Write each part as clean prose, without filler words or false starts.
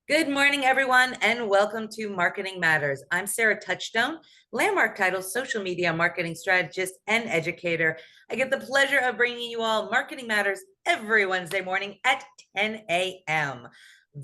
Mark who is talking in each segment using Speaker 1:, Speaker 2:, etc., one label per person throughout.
Speaker 1: Good morning, everyone, and welcome to Marketing Matters. I'm Sarah Touchstone, Landmark Title social media marketing strategist and educator. I get the pleasure of bringing you all Marketing Matters every Wednesday morning at 10 a.m.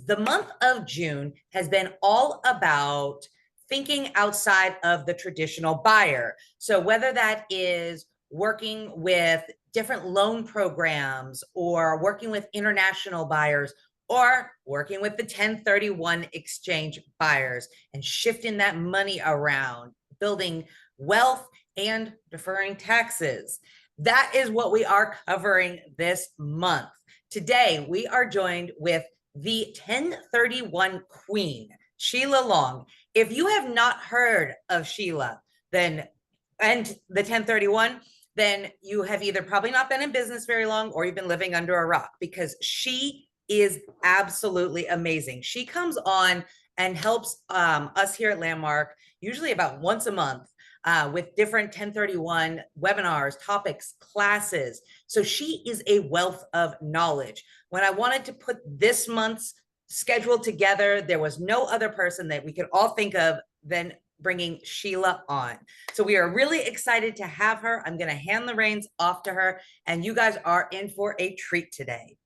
Speaker 1: The month of June has been all about thinking outside of the traditional buyer. So, whether that is working with different loan programs or working with international buyers or working with the 1031 exchange buyers and shifting that money around, building wealth and deferring taxes. That is what we are covering this month. Today, we are joined with the 1031 queen, Sheila Long. If you have not heard of Sheila, and the 1031, then you have either probably not been in business very long or you've been living under a rock, because she is absolutely amazing. She comes on and helps us here at Landmark usually about once a month with different 1031 webinars, topics, classes. So she is a wealth of knowledge. When I wanted to put this month's schedule together, there was no other person that we could all think of than bringing Sheila on. So we are really excited to have her. I'm going to hand the reins off to her, and you guys are in for a treat today.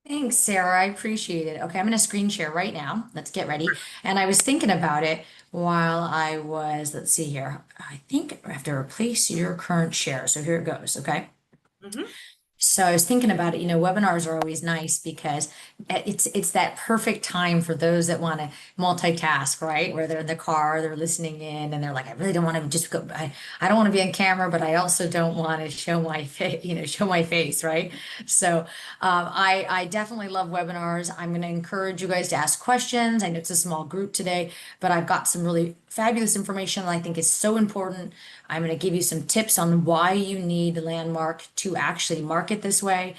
Speaker 2: Thanks, Sarah. I appreciate it. Okay, I'm going to screen share right now. Let's get ready. And I was thinking about it while I was, let's see here. I think I have to replace your current share. So here it goes. Okay.
Speaker 1: Mm-hmm.
Speaker 2: So I was thinking about it, webinars are always nice because it's that perfect time for those that want to multitask, right? Where they're in the car, they're listening in, and they're like, I really don't want to just go. I don't want to be on camera, but I also don't want to show my face, show my face, right? So I definitely love webinars. I'm going to encourage you guys to ask questions. I know it's a small group today, but I've got some really fabulous information that I think is so important. I'm going to give you some tips on why you need Landmark to actually market this way.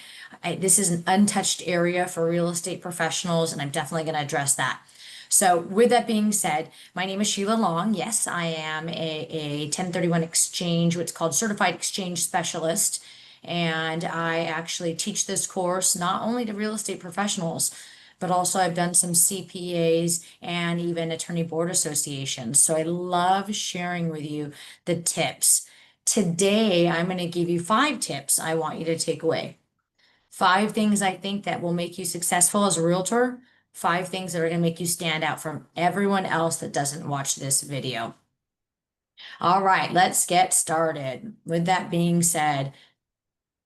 Speaker 2: This is an untouched area for real estate professionals, and I'm definitely going to address that. So with that being said, my name is Sheila Long. Yes, I am a 1031 exchange, what's called certified exchange specialist. And I actually teach this course not only to real estate professionals, but also I've done some CPAs and even attorney board associations. So I love sharing with you the tips. Today, I'm going to give you 5 tips I want you to take away. 5 things I think that will make you successful as a realtor. 5 things that are going to make you stand out from everyone else that doesn't watch this video. All right, let's get started. With that being said,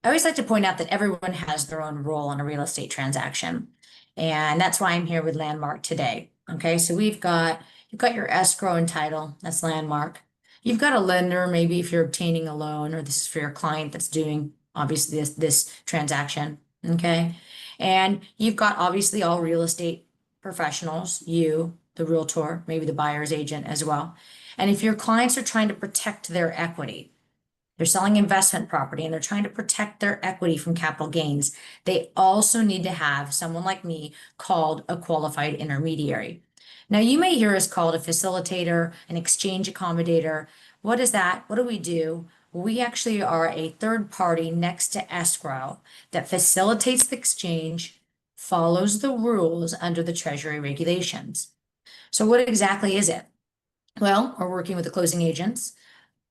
Speaker 2: I always like to point out that everyone has their own role in a real estate transaction. And that's why I'm here with Landmark today. Okay, so you've got your escrow and title, that's Landmark. You've got a lender, maybe if you're obtaining a loan, or this is for your client that's doing obviously this transaction. Okay. And you've got obviously all real estate professionals, you, the realtor, maybe the buyer's agent as well. And if your clients are trying to protect their equity, they're selling investment property and they're trying to protect their equity from capital gains, they also need to have someone like me called a qualified intermediary. Now, you may hear us called a facilitator, an exchange accommodator. What is that? What do we do? We actually are a third party next to escrow that facilitates the exchange, follows the rules under the Treasury regulations. So, what exactly is it? Well, we're working with the closing agents,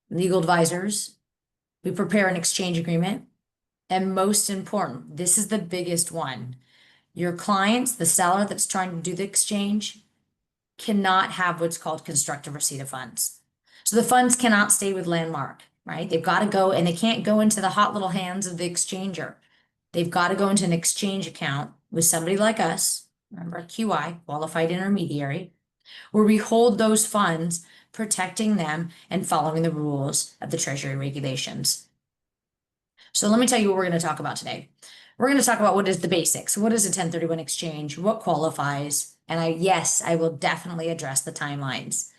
Speaker 2: legal advisors. We prepare an exchange agreement. And most important, this is the biggest one. Your clients, the seller that's trying to do the exchange, cannot have what's called constructive receipt of funds. So the funds cannot stay with Landmark, right? They've got to go, and they can't go into the hot little hands of the exchanger. They've got to go into an exchange account with somebody like us, remember QI, qualified intermediary, where we hold those funds, protecting them and following the rules of the Treasury regulations. So let me tell you what we're going to talk about today. We're going to talk about what is the basics. What is a 1031 exchange? What qualifies? And yes, I will definitely address the timelines.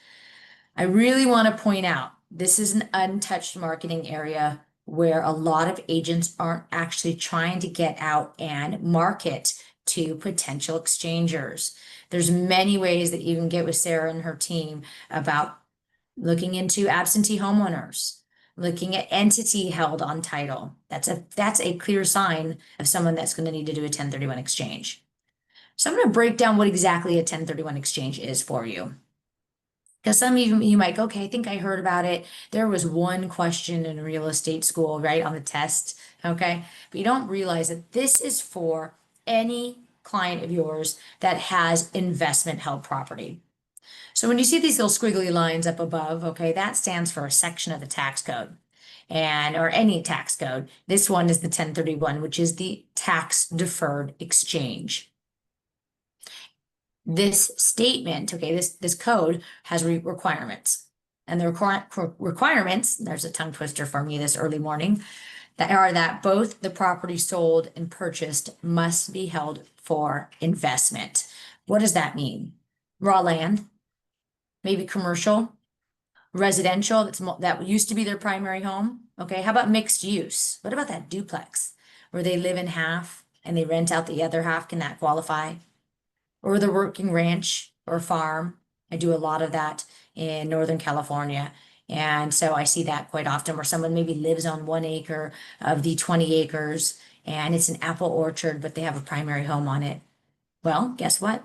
Speaker 2: I really want to point out this is an untouched marketing area where a lot of agents aren't actually trying to get out and market to potential exchangers. There's many ways that you can get with Sarah and her team about looking into absentee homeowners, looking at entity held on title. That's a clear sign of someone that's going to need to do a 1031 exchange. So I'm going to break down what exactly a 1031 exchange is for you. Because some of you might go, okay, I think I heard about it. There was one question in real estate school, right, on the test. Okay. But you don't realize that this is for any client of yours that has investment held property. So when you see these little squiggly lines up above, okay, that stands for a section of the tax code and or any tax code. This one is the 1031, which is the tax deferred exchange. This statement, okay, this code has requirements. And the requirements, there's a tongue twister for me this early morning, that are that both the property sold and purchased must be held for investment. What does that mean? Raw land, maybe commercial, residential, that used to be their primary home. Okay, how about mixed use? What about that duplex where they live in half and they rent out the other half? Can that qualify? Or the working ranch or farm. I do a lot of that in Northern California. And so I see that quite often where someone maybe lives on 1 acre of the 20 acres and it's an apple orchard, but they have a primary home on it. Well, guess what?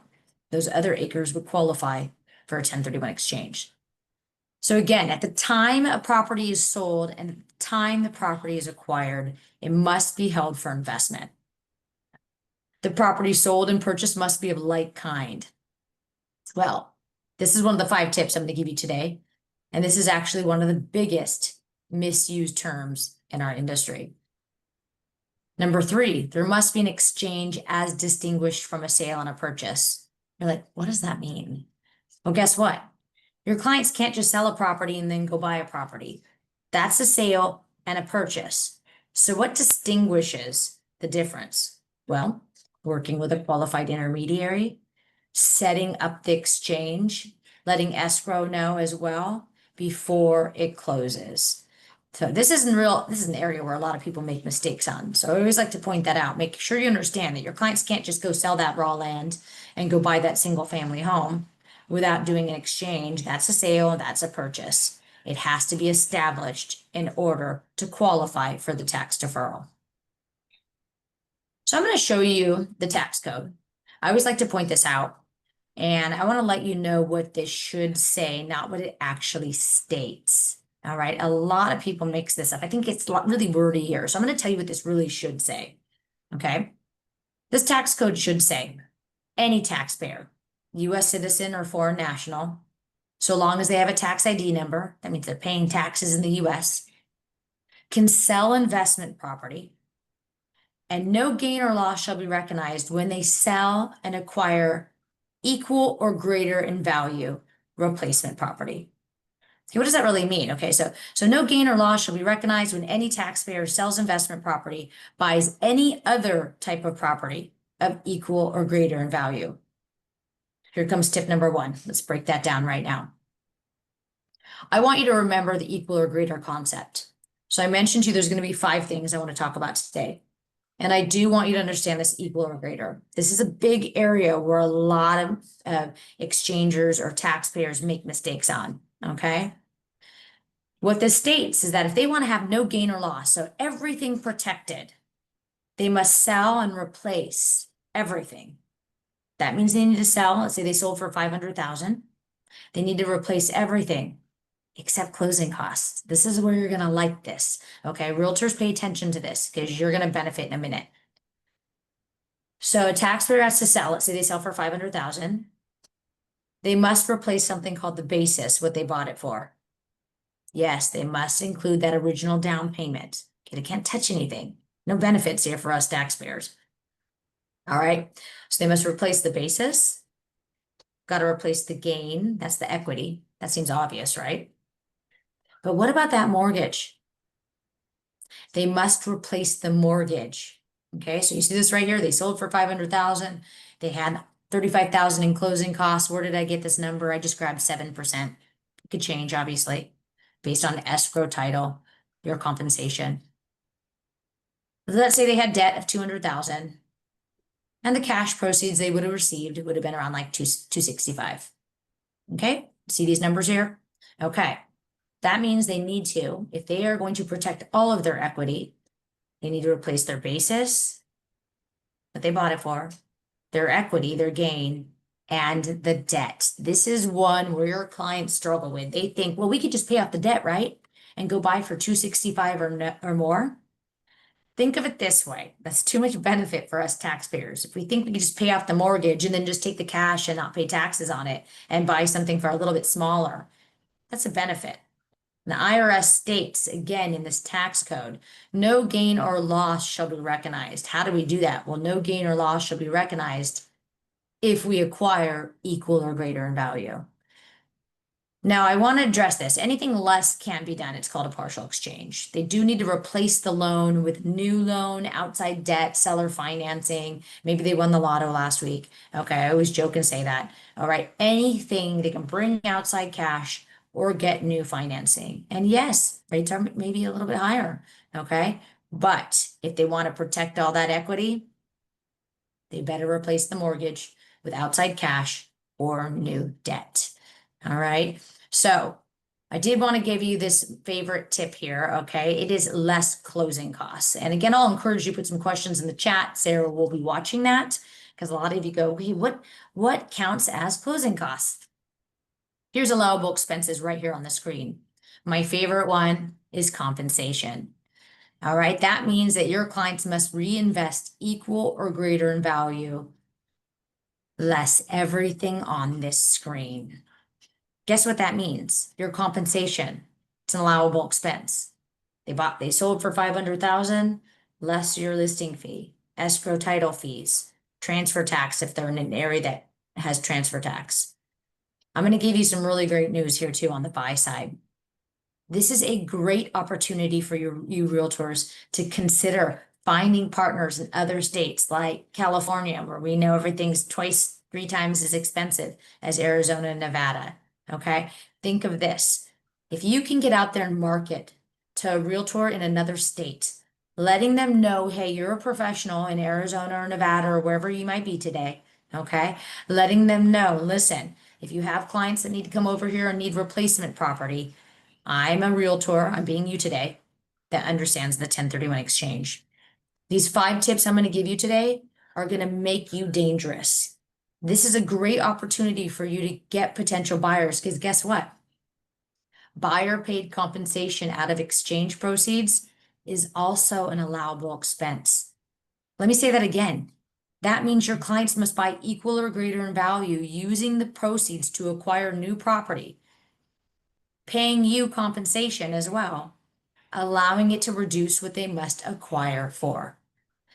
Speaker 2: Those other acres would qualify for a 1031 exchange. So again, at the time a property is sold and at the time the property is acquired, it must be held for investment. The property sold and purchased must be of like kind. Well, this is one of the 5 tips I'm going to give you today. And this is actually one of the biggest misused terms in our industry. Number 3, there must be an exchange as distinguished from a sale and a purchase. You're like, what does that mean? Well, guess what? Your clients can't just sell a property and then go buy a property. That's a sale and a purchase. So what distinguishes the difference? Well, working with a qualified intermediary, setting up the exchange, letting escrow know as well before it closes. So this is an area where a lot of people make mistakes on. So I always like to point that out. Make sure you understand that your clients can't just go sell that raw land and go buy that single family home without doing an exchange. That's a sale, that's a purchase. It has to be established in order to qualify for the tax deferral. So I'm going to show you the tax code. I always like to point this out, and I want to let you know what this should say, not what it actually states. All right. A lot of people mix this up. I think it's really wordy here. So I'm going to tell you what this really should say. Okay. This tax code should say any taxpayer, U.S. citizen or foreign national, so long as they have a tax ID number, that means they're paying taxes in the U.S., can sell investment property, and no gain or loss shall be recognized when they sell and acquire equal or greater in value replacement property. Okay, what does that really mean? Okay, so no gain or loss shall be recognized when any taxpayer sells investment property, buys any other type of property of equal or greater in value. Here comes tip number 1. Let's break that down right now. I want you to remember the equal or greater concept. So I mentioned to you there's going to be 5 things I want to talk about today. And I do want you to understand this equal or greater. This is a big area where a lot of exchangers or taxpayers make mistakes on, okay? What this states is that if they want to have no gain or loss, so everything protected, they must sell and replace everything. That means they need to sell, let's say they sold for $500,000. They need to replace everything except closing costs. This is where you're going to like this. Okay, realtors, pay attention to this because you're going to benefit in a minute. So a taxpayer has to sell. Let's say they sell for $500,000. They must replace something called the basis, what they bought it for. Yes, they must include that original down payment. Okay, they can't touch anything. No benefits here for us taxpayers. All right, so they must replace the basis. Got to replace the gain. That's the equity. That seems obvious, right? But what about that mortgage? They must replace the mortgage. Okay, so you see this right here. They sold for $500,000. They had $35,000 in closing costs. Where did I get this number? I just grabbed 7%. It could change, obviously, based on the escrow title, your compensation. Let's say they had debt of $200,000, and the cash proceeds they would have received would have been around like $265. Okay, see these numbers here? Okay. That means they need to, if they are going to protect all of their equity, they need to replace their basis, what they bought it for, their equity, their gain, and the debt. This is one where your clients struggle with. They think, well, we could just pay off the debt, right? And go buy for 265 or more. Think of it this way. That's too much benefit for us taxpayers. If we think we can just pay off the mortgage and then just take the cash and not pay taxes on it and buy something for a little bit smaller, that's a benefit. The IRS states again in this tax code, no gain or loss shall be recognized. How do we do that? Well, no gain or loss shall be recognized if we acquire equal or greater in value. Now, I want to address this. Anything less can be done. It's called a partial exchange. They do need to replace the loan with new loan, outside debt, seller financing. Maybe they won the lotto last week. Okay, I always joke and say that. All right, anything they can bring outside cash or get new financing. And yes, rates are maybe a little bit higher. Okay, but if they want to protect all that equity, they better replace the mortgage with outside cash or new debt. All right. So I did want to give you this favorite tip here. Okay. It is less closing costs. And again, I'll encourage you to put some questions in the chat. Sarah will be watching that because a lot of you go, okay, what counts as closing costs? Here's allowable expenses right here on the screen. My favorite one is compensation. All right. That means that your clients must reinvest equal or greater in value, less everything on this screen. Guess what that means? Your compensation. It's an allowable expense. They sold for 500,000, less your listing fee, escrow title fees, transfer tax if they're in an area that has transfer tax. I'm going to give you some really great news here too on the buy side. This is a great opportunity for you realtors to consider finding partners in other states like California, where we know everything's twice, 3 times as expensive as Arizona and Nevada. Okay, think of this. If you can get out there and market to a realtor in another state, letting them know, hey, you're a professional in Arizona or Nevada or wherever you might be today. Okay, letting them know, listen, if you have clients that need to come over here and need replacement property, I'm a realtor, I'm being you today, that understands the 1031 exchange. These 5 tips I'm going to give you today are going to make you dangerous. This is a great opportunity for you to get potential buyers because guess what? Buyer paid compensation out of exchange proceeds is also an allowable expense. Let me say that again. That means your clients must buy equal or greater in value using the proceeds to acquire new property, paying you compensation as well, allowing it to reduce what they must acquire for.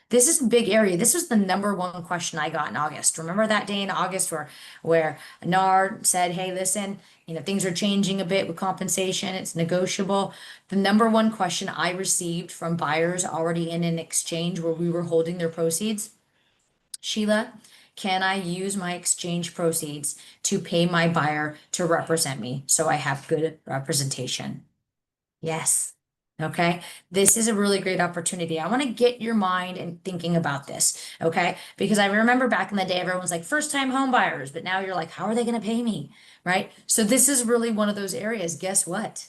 Speaker 2: This is a big area. This was the #1 question I got in August. Remember that day in August where NAR said, hey, listen, things are changing a bit with compensation. It's negotiable. The #1 question I received from buyers already in an exchange where we were holding their proceeds, Sheila, can I use my exchange proceeds to pay my buyer to represent me so I have good representation? Yes. Okay. This is a really great opportunity. I want to get your mind and thinking about this. Okay. Because I remember back in the day, everyone was like first time home buyers, but now you're like, how are they going to pay me? Right. So this is really one of those areas. Guess what?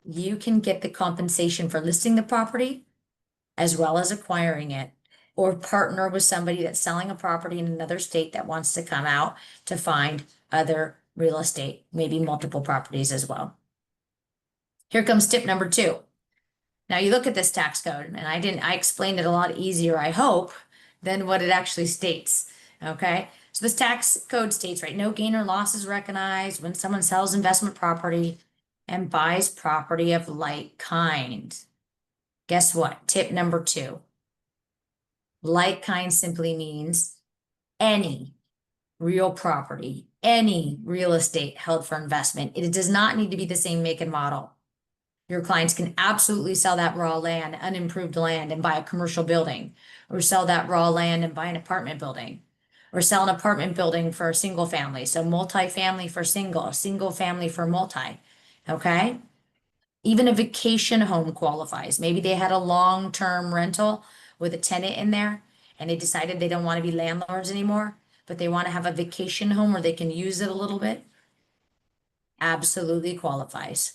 Speaker 2: You can get the compensation for listing the property as well as acquiring it, or partner with somebody that's selling a property in another state that wants to come out to find other real estate, maybe multiple properties as well. Here comes tip #2. Now you look at this tax code, and I explained it a lot easier, I hope, than what it actually states. Okay. So this tax code states, right, no gain or loss is recognized when someone sells investment property and buys property of like kind. Guess what? Tip #2. Like kind simply means any real property, any real estate held for investment. It does not need to be the same make and model. Your clients can absolutely sell that raw land, unimproved land, and buy a commercial building, or sell that raw land and buy an apartment building, or sell an apartment building for a single family. So multi-family for single family for multi. Okay. Even a vacation home qualifies. Maybe they had a long-term rental with a tenant in there and they decided they don't want to be landlords anymore, but they want to have a vacation home where they can use it a little bit. Absolutely qualifies.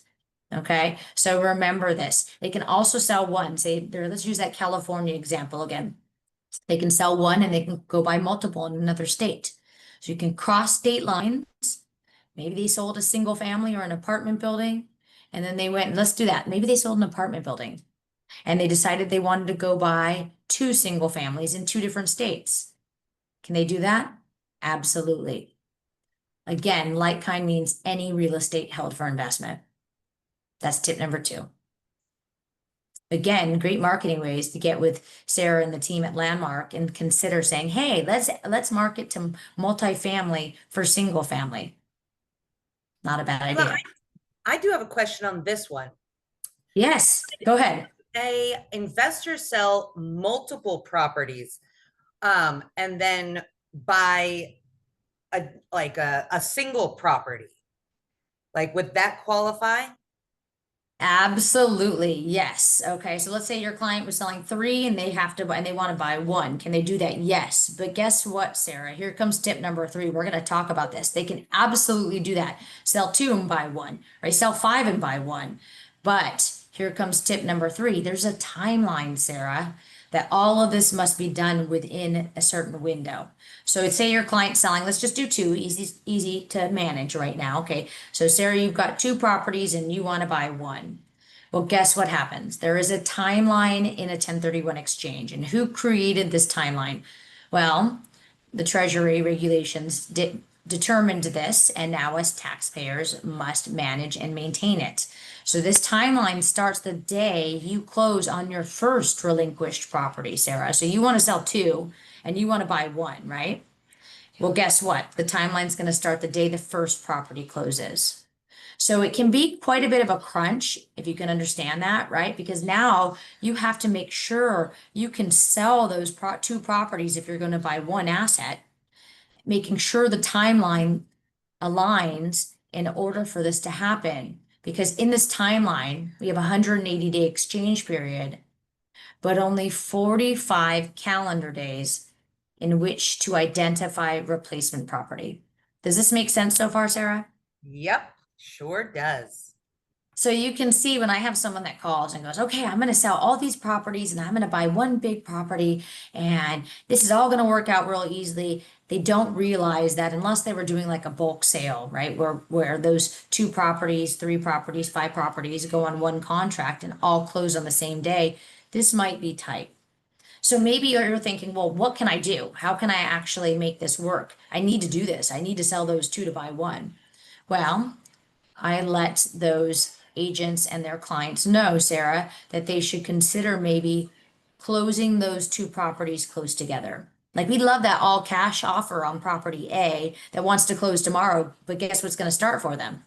Speaker 2: Okay, so remember this. They can also sell one, say there, let's use that California example again. They can sell one and they can go buy multiple in another state. So you can cross state lines. Maybe they sold a single family or an apartment building, and then they went, let's do that. Maybe they sold an apartment building and they decided they wanted to go buy two single families in two different states. Can they do that? Absolutely. Again, like kind means any real estate held for investment. That's tip number 2. Again, great marketing ways to get with Sarah and the team at Landmark and consider saying, hey, let's market to multifamily for single family. Not a bad
Speaker 1: Well,
Speaker 2: idea.
Speaker 1: I do have a question on this one.
Speaker 2: Yes, go ahead.
Speaker 1: Investors sell multiple properties, and then buy a single property. Like, would that qualify?
Speaker 2: Absolutely, yes. Okay, so let's say your client was selling 3 and they have to buy, and they want to buy 1. Can they do that? Yes. But guess what, Sarah? Here comes tip number 3. We're going to talk about this. They can absolutely do that. Sell 2 and buy 1, right? Sell 5 and buy 1. But here comes tip number 3. There's a timeline, Sarah, that all of this must be done within a certain window. So say your client's selling, let's just do 2, easy to manage right now. Okay, so Sarah, you've got 2 properties and you want to buy 1. Well, guess what happens? There is a timeline in a 1031 exchange. And who created this timeline? Well, the Treasury regulations determined this, and now as taxpayers must manage and maintain it. So this timeline starts the day you close on your first relinquished property, Sarah. So you want to sell 2 and you want to buy 1, right? Well, guess what? The timeline's going to start the day the first property closes. So it can be quite a bit of a crunch if you can understand that, right? Because now you have to make sure you can sell those 2 properties if you're going to buy 1 asset, making sure the timeline aligns in order for this to happen. Because in this timeline, we have a 180-day exchange period, but only 45 calendar days in which to identify replacement property. Does this make sense so far, Sarah?
Speaker 1: Yep, sure does.
Speaker 2: So you can see when I have someone that calls and goes, okay, I'm going to sell all these properties and I'm going to buy 1 big property and this is all going to work out real easily. They don't realize that unless they were doing like a bulk sale, right? Where those 2 properties, 3 properties, 5 properties go on 1 contract and all close on the same day, this might be tight. So maybe you're thinking, well, what can I do? How can I actually make this work? I need to do this. I need to sell those 2 to buy 1. Well, I let those agents and their clients know, Sarah, that they should consider maybe closing those 2 properties close together. Like we love that all cash offer on property A that wants to close tomorrow, but guess what's going to start for them?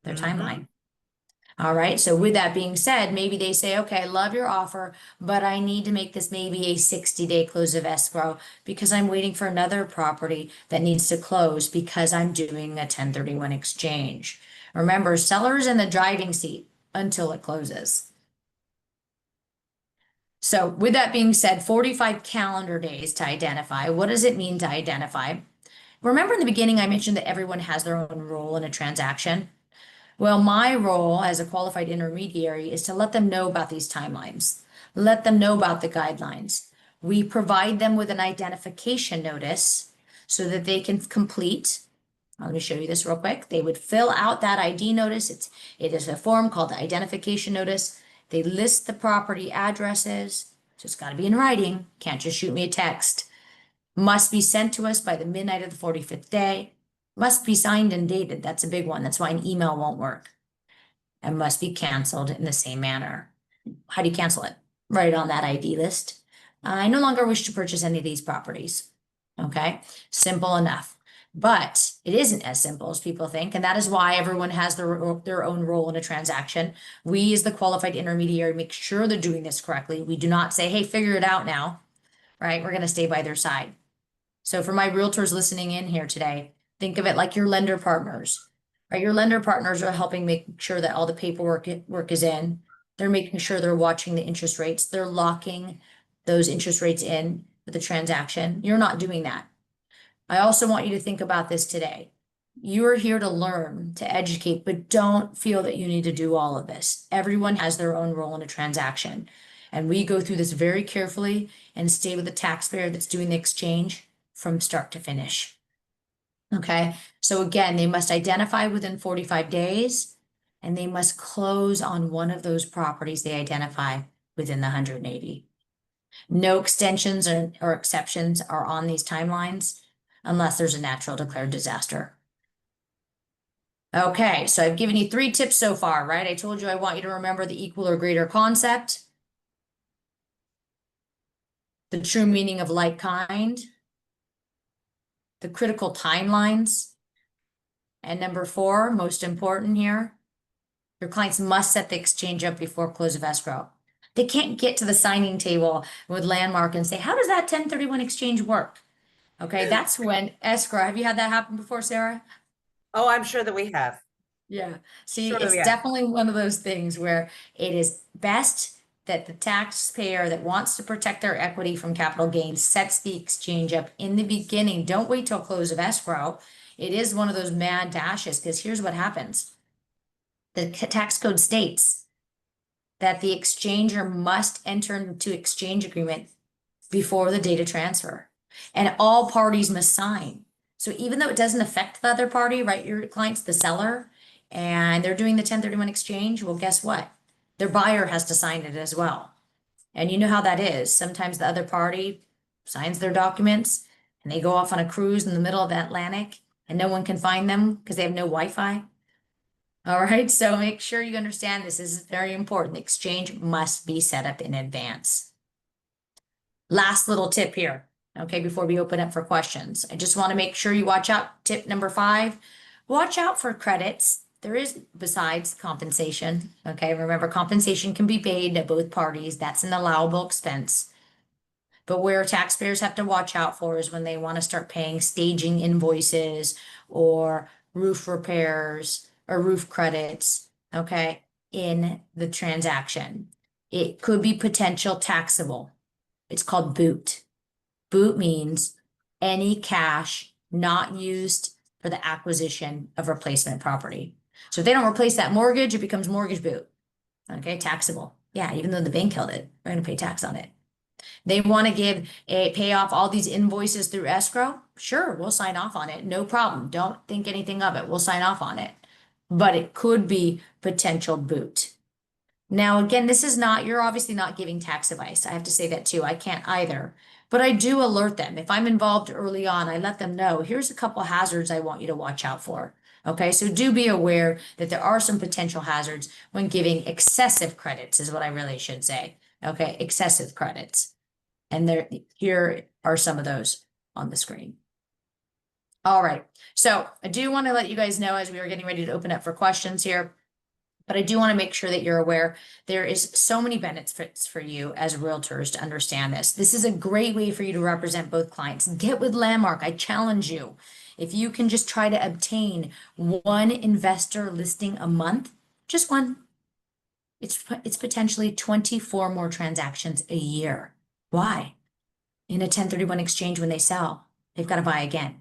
Speaker 2: Their timeline. All right. So with that being said, maybe they say, okay, I love your offer, but I need to make this maybe a 60-day close of escrow because I'm waiting for another property that needs to close because I'm doing a 1031 exchange. Remember, seller's in the driving seat until it closes. So with that being said, 45 calendar days to identify. What does it mean to identify? Remember in the beginning, I mentioned that everyone has their own role in a transaction. Well, my role as a qualified intermediary is to let them know about these timelines, let them know about the guidelines. We provide them with an identification notice so that they can complete. Let me show you this real quick. They would fill out that ID notice. It is a form called the identification notice. They list the property addresses. So it's got to be in writing. Can't just shoot me a text. Must be sent to us by the midnight of the 45th day. Must be signed and dated. That's a big one. That's why an email won't work. And must be canceled in the same manner. How do you cancel it? Write on that ID list. I no longer wish to purchase any of these properties. Okay, simple enough. But it isn't as simple as people think, and that is why everyone has their own role in a transaction. We, as the qualified intermediary, make sure they're doing this correctly. We do not say, hey, figure it out now, right? We're going to stay by their side. So for my realtors listening in here today, think of it like your lender partners, right? Your lender partners are helping make sure that all the paperwork work is in. They're making sure they're watching the interest rates. They're locking those interest rates in with the transaction. You're not doing that. I also want you to think about this today. You are here to learn, to educate, but don't feel that you need to do all of this. Everyone has their own role in a transaction. And we go through this very carefully and stay with the taxpayer that's doing the exchange from start to finish. Okay, so again, they must identify within 45 days and they must close on one of those properties they identify within the 180. No extensions or exceptions are on these timelines unless there's a natural declared disaster. Okay, so I've given you 3 tips so far, right? I told you I want you to remember the equal or greater concept, the true meaning of like kind, the critical timelines, and number 4, most important here, your clients must set the exchange up before close of escrow. They can't get to the signing table with Landmark and say, how does that 1031 exchange work? Okay, that's when escrow, have you had that happen before, Sarah?
Speaker 1: Oh, I'm sure that we have.
Speaker 2: Yeah, see,
Speaker 1: Sure
Speaker 2: it's
Speaker 1: we have.
Speaker 2: definitely one of those things where it is best that the taxpayer that wants to protect their equity from capital gains sets the exchange up in the beginning. Don't wait till close of escrow. It is one of those mad dashes, because here's what happens. The tax code states that the exchanger must enter into exchange agreement before the date of transfer, and all parties must sign. So even though it doesn't affect the other party, right, your client's the seller, and they're doing the 1031 exchange, well, guess what? Their buyer has to sign it as well. And you know how that is. Sometimes the other party signs their documents and they go off on a cruise in the middle of the Atlantic and no one can find them because they have no Wi-Fi. All right, so make sure you understand this. This is very important. The exchange must be set up in advance. Last little tip here, okay, before we open up for questions. I just want to make sure you watch out. Tip number 5, watch out for credits. There is, besides compensation, okay, remember compensation can be paid to both parties. That's an allowable expense. But where taxpayers have to watch out for is when they want to start paying staging invoices or roof repairs or roof credits, okay, in the transaction. It could be potential taxable. It's called boot. Boot means any cash not used for the acquisition of replacement property. So if they don't replace that mortgage, it becomes mortgage boot. Okay, taxable. Yeah, even though the bank held it, we're gonna pay tax on it. They want to pay off all these invoices through escrow. Sure, we'll sign off on it. No problem. Don't think anything of it. We'll sign off on it. But it could be potential boot. Now, again, this is not, you're obviously not giving tax advice. I have to say that too. I can't either. But I do alert them. If I'm involved early on, I let them know, here's a couple hazards I want you to watch out for. Okay, so do be aware that there are some potential hazards when giving excessive credits, is what I really should say. Okay, excessive credits. And here are some of those on the screen. All right, so I do want to let you guys know as we are getting ready to open up for questions here, but I do want to make sure that you're aware there is so many benefits for you as realtors to understand this. This is a great way for you to represent both clients. Get with Landmark. I challenge you. If you can just try to obtain one investor listing a month, just one, it's potentially 24 more transactions a year. Why? In a 1031 exchange, when they sell, they've got to buy again.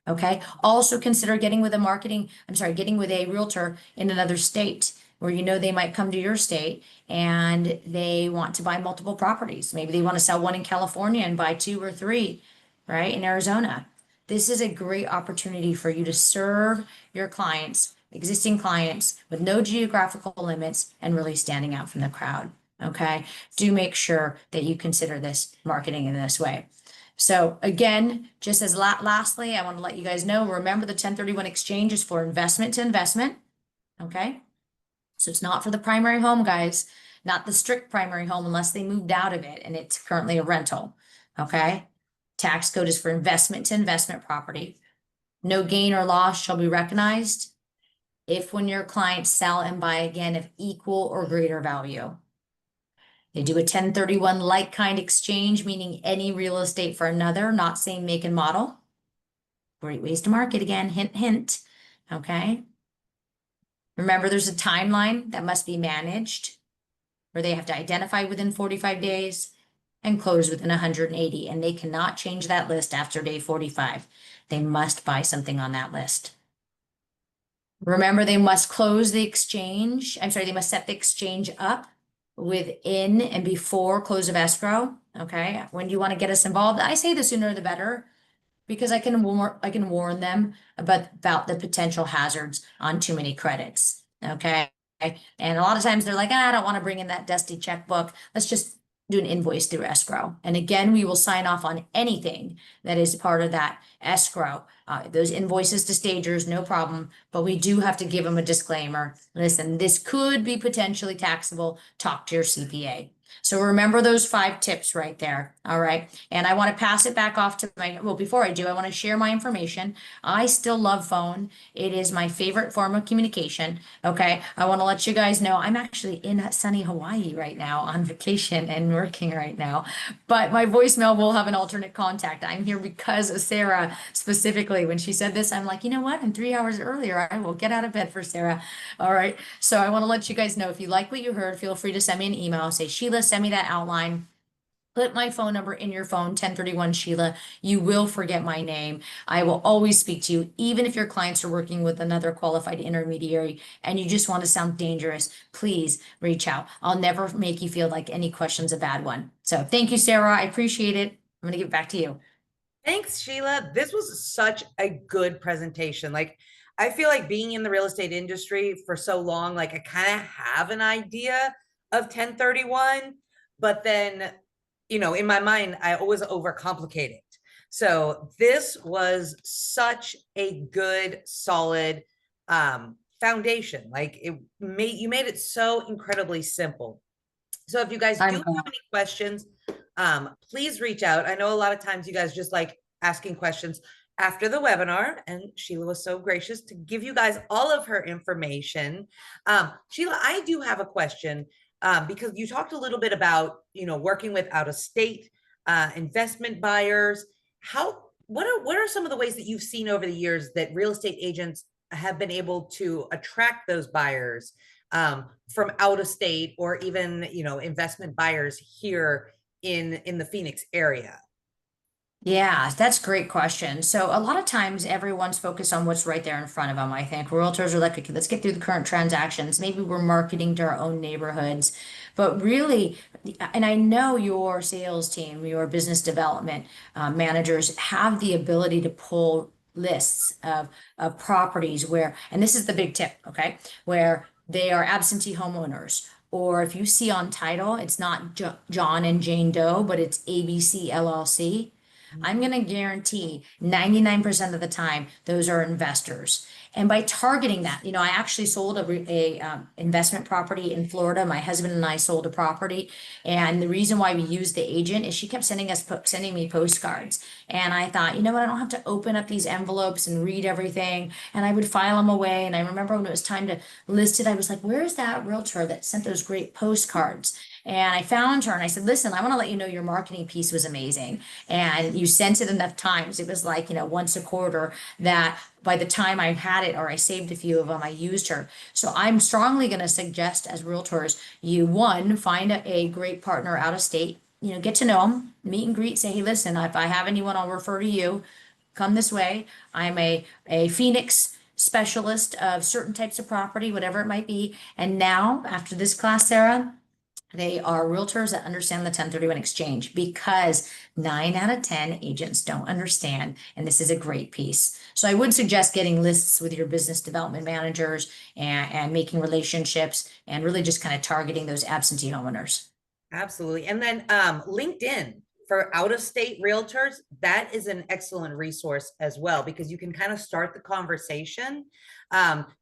Speaker 2: Okay. Also consider getting with a realtor in another state where you know they might come to your state and they want to buy multiple properties. Maybe they want to sell one in California and buy 2 or 3, right, in Arizona. This is a great opportunity for you to serve your clients, existing clients, with no geographical limits and really standing out from the crowd. Okay, do make sure that you consider this marketing in this way. So again, just as lastly, I want to let you guys know, remember the 1031 exchange is for investment to investment. Okay, so it's not for the primary home, guys, not the strict primary home unless they moved out of it and it's currently a rental. Okay, tax code is for investment to investment property. No gain or loss shall be recognized if when your clients sell and buy again of equal or greater value. They do a 1031 like kind exchange, meaning any real estate for another, not same make and model. Great ways to market again, hint, hint. Okay. Remember, there's a timeline that must be managed where they have to identify within 45 days and close within 180, and they cannot change that list after day 45. They must buy something on that list. Remember, they must close the exchange. They must set the exchange up within and before close of escrow. Okay, when do you want to get us involved? I say the sooner the better because I can warn them about the potential hazards on too many credits. Okay. And a lot of times they're like, I don't want to bring in that dusty checkbook. Let's just do an invoice through escrow. And again, we will sign off on anything that is part of that escrow. Those invoices to stagers, no problem, but we do have to give them a disclaimer. Listen, this could be potentially taxable. Talk to your CPA. So remember those 5 tips right there. All right. And I want to pass it back off to well, before I do, I want to share my information. I still love phone. It is my favorite form of communication. Okay. I want to let you guys know I'm actually in sunny Hawaii right now on vacation and working right now, but my voicemail will have an alternate contact. I'm here because of Sarah specifically. When she said this, I'm like, you know what? I'm 3 hours earlier. I will get out of bed for Sarah. All right. So I want to let you guys know if you like what you heard, feel free to send me an email. Say, Sheila, send me that outline. Put my phone number in your phone, 1031 Sheila. You will forget my name. I will always speak to you, even if your clients are working with another qualified intermediary and you just want to sound dangerous. Please reach out. I'll never make you feel like any question's a bad one. So thank you, Sarah. I appreciate it. I'm going to give it back to you.
Speaker 1: Thanks, Sheila. This was such a good presentation. Like, I feel like being in the real estate industry for so long, like I kind of have an idea of 1031, but then, in my mind, I always overcomplicate it. So this was such a good, solid foundation. Like you made it so incredibly simple. So if you guys do
Speaker 2: I'm
Speaker 1: have any questions, please reach out. I know a lot of times you guys just like asking questions after the webinar, and Sheila was so gracious to give you guys all of her information. Sheila, I do have a question because you talked a little bit about, working with out-of-state investment buyers. What are some of the ways that you've seen over the years that real estate agents have been able to attract those buyers from out of state, or even, investment buyers here in the Phoenix area?
Speaker 2: Yeah, that's a great question. So a lot of times everyone's focused on what's right there in front of them. I think realtors are like, okay, let's get through the current transactions. Maybe we're marketing to our own neighborhoods, but really, and I know your sales team, your business development managers have the ability to pull lists of properties where, and this is the big tip, okay, where they are absentee homeowners. Or if you see on title, it's not John and Jane Doe, but it's ABC LLC. I'm going to guarantee 99% of the time those are investors. And by targeting that, I actually sold a investment property in Florida. My husband and I sold a property, and the reason why we used the agent is she kept sending me postcards. And I thought, you know what, I don't have to open up these envelopes and read everything. And I would file them away. And I remember when it was time to list it, I was like, where's that realtor that sent those great postcards? And I found her and I said, listen, I want to let you know your marketing piece was amazing. And you sent it enough times. It was like, once a quarter, that by the time I had it, or I saved a few of them, I used her. So I'm strongly going to suggest, as realtors, you find a great partner out of state, get to know them, meet and greet, say, hey, listen, if I have anyone, I'll refer to you. Come this way. I'm a Phoenix specialist of certain types of property, whatever it might be. And now, after this class, Sarah, they are realtors that understand the 1031 exchange, because 9 out of 10 agents don't understand. And this is a great piece. So I would suggest getting lists with your business development managers and making relationships and really just kind of targeting those absentee homeowners.
Speaker 1: Absolutely. And then LinkedIn for out-of-state realtors, that is an excellent resource as well, because you can kind of start the conversation.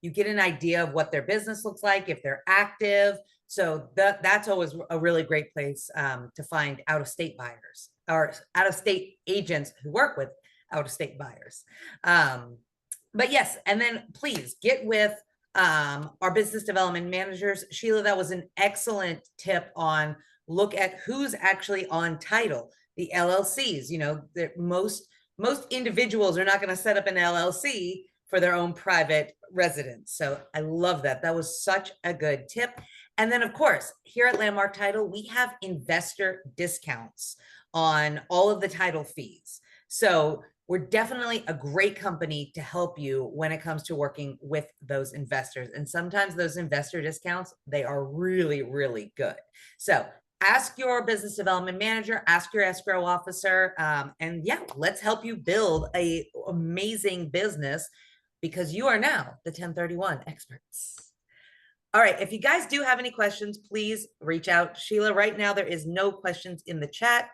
Speaker 1: You get an idea of what their business looks like, if they're active. So that's always a really great place to find out-of-state buyers or out-of-state agents who work with out-of-state buyers. But yes, and then please get with our businest development managers. Sheila, that was an excellent tip on look at who's actually on title, the LLCs. Most individuals are not going to set up an LLC for their own private residence. So I love that. That was such a good tip. And then, of course, here at Landmark Title, we have investor discounts on all of the title fees. So we're definitely a great company to help you when it comes to working with those investors. And sometimes those investor discounts, they are really, really good. So ask your business development manager, ask your escrow officer, and yeah, let's help you build a amazing business because you are now the 1031 experts. All right, if you guys do have any questions, please reach out. Sheila, right now there is no questions in the chat,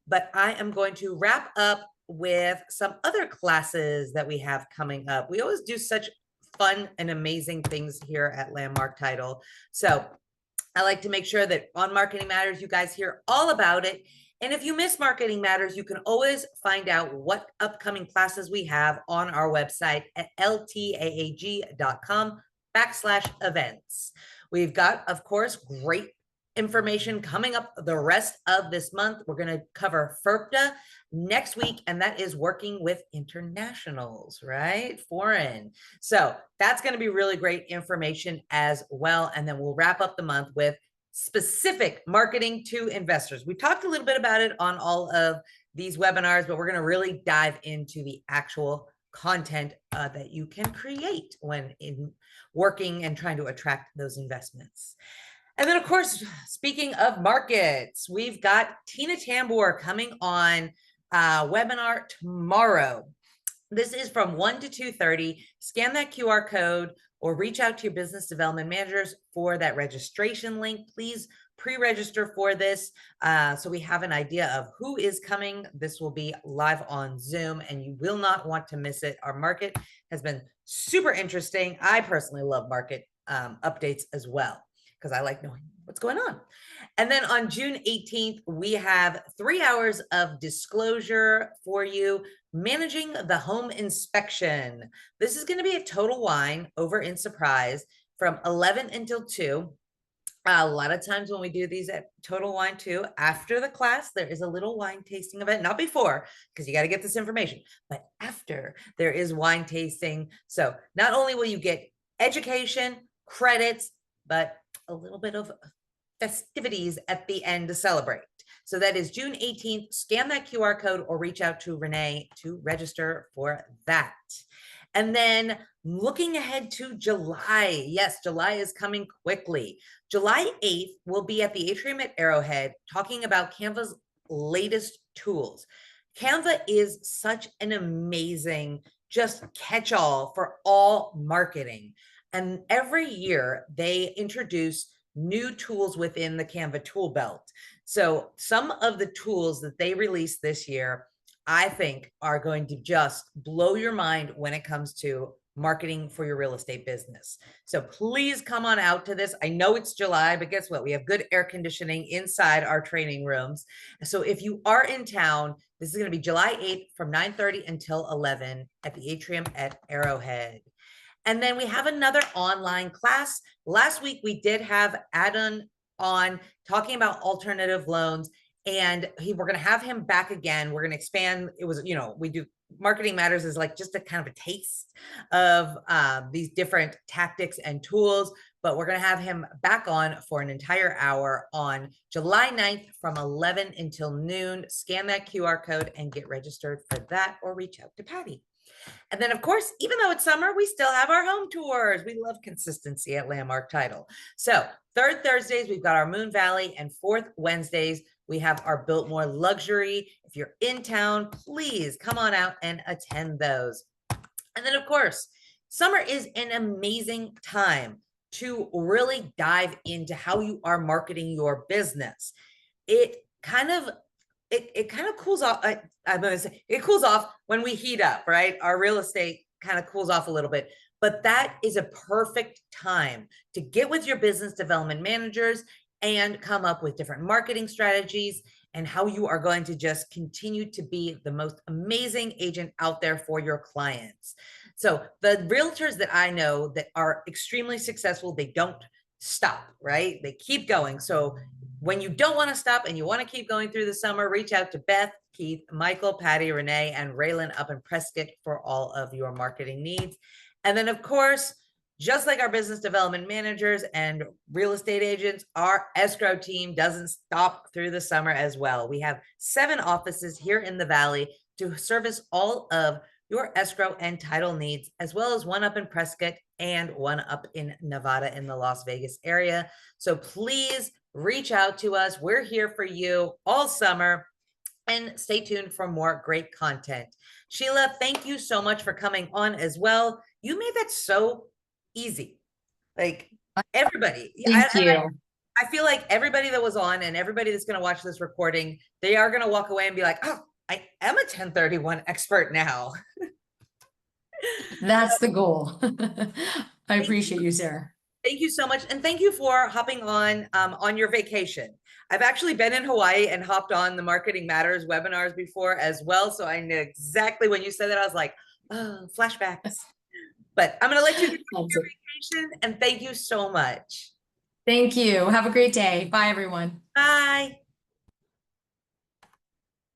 Speaker 1: but I am going to wrap up with some other classes that we have coming up. We always do such fun and amazing things here at Landmark Title. So I like to make sure that on Marketing Matters, you guys hear all about it. And if you miss Marketing Matters, you can always find out what upcoming classes we have on our website at ltaag.com/events. We've got, of course, great information coming up the rest of this month. We're going to cover FERPTA next week, and that is working with internationals, right? Foreign. So that's going to be really great information as well. And then we'll wrap up the month with specific marketing to investors. We talked a little bit about it on all of these webinars, but we're going to really dive into the actual content that you can create when in working and trying to attract those investments. And then, of course, speaking of markets, we've got Tina Tambor coming on webinar tomorrow. This is from 1 to 2:30. Scan that QR code or reach out to your business development managers for that registration link. Please pre-register for this so we have an idea of who is coming. This will be live on Zoom and you will not want to miss it. Our market has been super interesting. I personally love market updates as well because I like knowing what's going on. And then on June 18th, we have 3 hours of disclosure for you, managing the home inspection. This is going to be at Total Wine over in Surprise from 11 until 2. A lot of times when we do these at Total Wine 2, after the class, there is a little wine tasting event, not before, because you got to get this information, but after there is wine tasting. So not only will you get education, credits, but a little bit of festivities at the end to celebrate. So that is June 18th. Scan that QR code or reach out to Renee to register for that. And then looking ahead to July. Yes, July is coming quickly. July 8th, we'll be at the Atrium at Arrowhead talking about Canva's latest tools. Canva is such an amazing just catch-all for all marketing. And every year they introduce new tools within the Canva tool belt. So some of the tools that they released this year, I think are going to just blow your mind when it comes to marketing for your real estate business. So please come on out to this. I know it's July, but guess what? We have good air conditioning inside our training rooms. So if you are in town, this is going to be July 8th from 9:30 until 11 at the Atrium at Arrowhead. And then we have another online class. Last week, we did have Adam on talking about alternative loans, and we're going to have him back again. We're going to expand. It was, we do Marketing Matters is like just a kind of a taste of these different tactics and tools, but we're going to have him back on for an entire hour on July 9th from 11 until noon. Scan that QR code and get registered for that or reach out to Patty. And then, of course, even though it's summer, we still have our home tours. We love consistency at Landmark Title. So third Thursdays, we've got our Moon Valley, and fourth Wednesdays, we have our Biltmore Luxury. If you're in town, please come on out and attend those. And then, of course, summer is an amazing time to really dive into how you are marketing your business. It kind of cools off. I'm going to say it cools off when we heat up, right? Our real estate kind of cools off a little bit, but that is a perfect time to get with your business development managers and come up with different marketing strategies and how you are going to just continue to be the most amazing agent out there for your clients. So the realtors that I know that are extremely successful, they don't stop, right? They keep going. So when you don't want to stop and you want to keep going through the summer, reach out to Beth, Keith, Michael, Patty, Renee, and Raylan up in Prescott for all of your marketing needs. And then, of course, just like our business development managers and real estate agents, our escrow team doesn't stop through the summer as well. We have 7 offices here in the Valley to service all of your escrow and title needs, as well as one up in Prescott and one up in Nevada in the Las Vegas area. So please reach out to us. We're here for you all summer, and stay tuned for more great content. Sheila, thank you so much for coming on as well. You made that so easy. Like everybody,
Speaker 2: Thank you.
Speaker 1: I feel like everybody that was on and everybody that's going to watch this recording, they are going to walk away and be like, oh, I am a 1031 expert now.
Speaker 2: That's the goal. I appreciate you, Sarah.
Speaker 1: Thank you so much. And thank you for hopping on your vacation. I've actually been in Hawaii and hopped on the Marketing Matters webinars before as well. So I knew exactly when you said that, I was like, oh, flashbacks. But I'm going to let you get to your vacation, and thank you so much.
Speaker 2: Thank you. Have a great day. Bye, everyone.
Speaker 1: Bye.